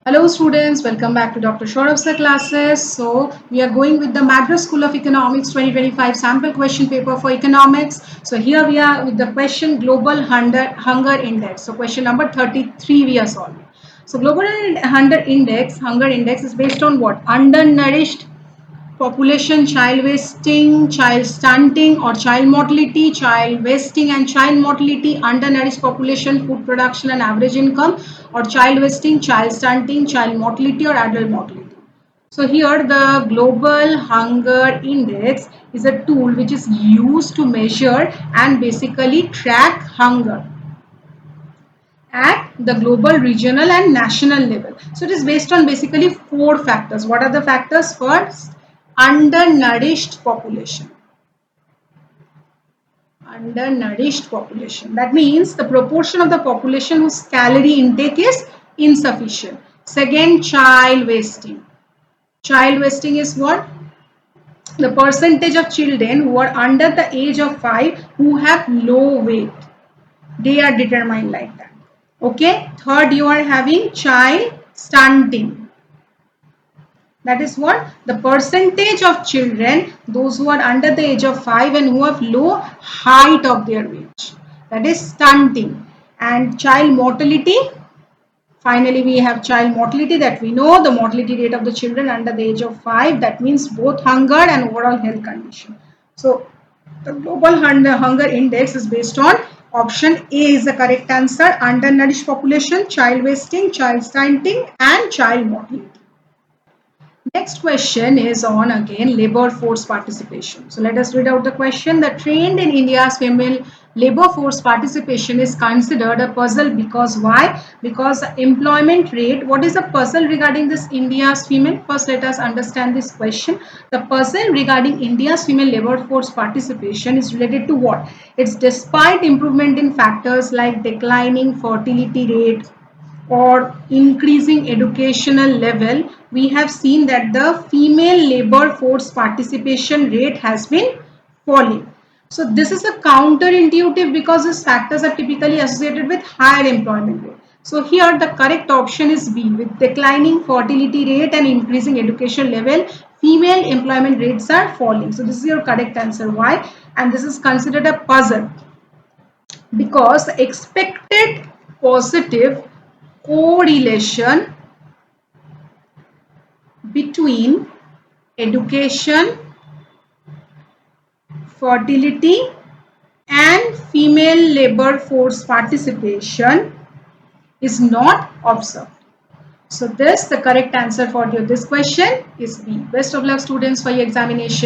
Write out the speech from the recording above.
Hello students, welcome back to Dr. Sourav Sir Classes. So we are going with the Madras School of Economics 2025 sample question paper for economics. So here we are with the question Global Hunger Index. So question number 33 we are solving. So Global Hunger Index is based on what? Undernourished population, child wasting, child stunting or child mortality, child wasting and child mortality, undernourished population, food production and average income, or child wasting, child stunting, child mortality or adult mortality. So here the global hunger index is a tool which is used to measure and basically track hunger at the global, regional and national level. So it is based on basically four factors. What are the factors? First, undernourished population. Undernourished population. That means the proportion of the population whose calorie intake is insufficient. Second, child wasting. Child wasting is what? The percentage of children who are under the age of 5 who have low weight. They are determined like that. Okay. Third, you are having child stunting. That is what? The percentage of children, those who are under the age of 5 and who have low height of their weight. That is stunting. And child mortality. Finally, we have child mortality that we know the mortality rate of the children under the age of 5. That means both hunger and overall health condition. So, the global hunger index is based on option A is the correct answer. Undernourished population, child wasting, child stunting and child mortality. Next question is on again labor force participation. So let us read out the question. The trend in India's female labor force participation is considered a puzzle because why? Because the employment rate. What is the puzzle regarding this India's female? First let us understand this question. The puzzle regarding India's female labor force participation is related to what? It's despite improvement in factors like declining fertility rate, or increasing educational level, we have seen that the female labor force participation rate has been falling. So this is a counterintuitive because these factors are typically associated with higher employment rate. So here the correct option is B. With declining fertility rate and increasing education level, female employment rates are falling. So this is your correct answer. Why? And this is considered a puzzle because expected positive correlation between education, fertility and female labor force participation is not observed. So this the correct answer for this question is B. Best of luck students for your examination.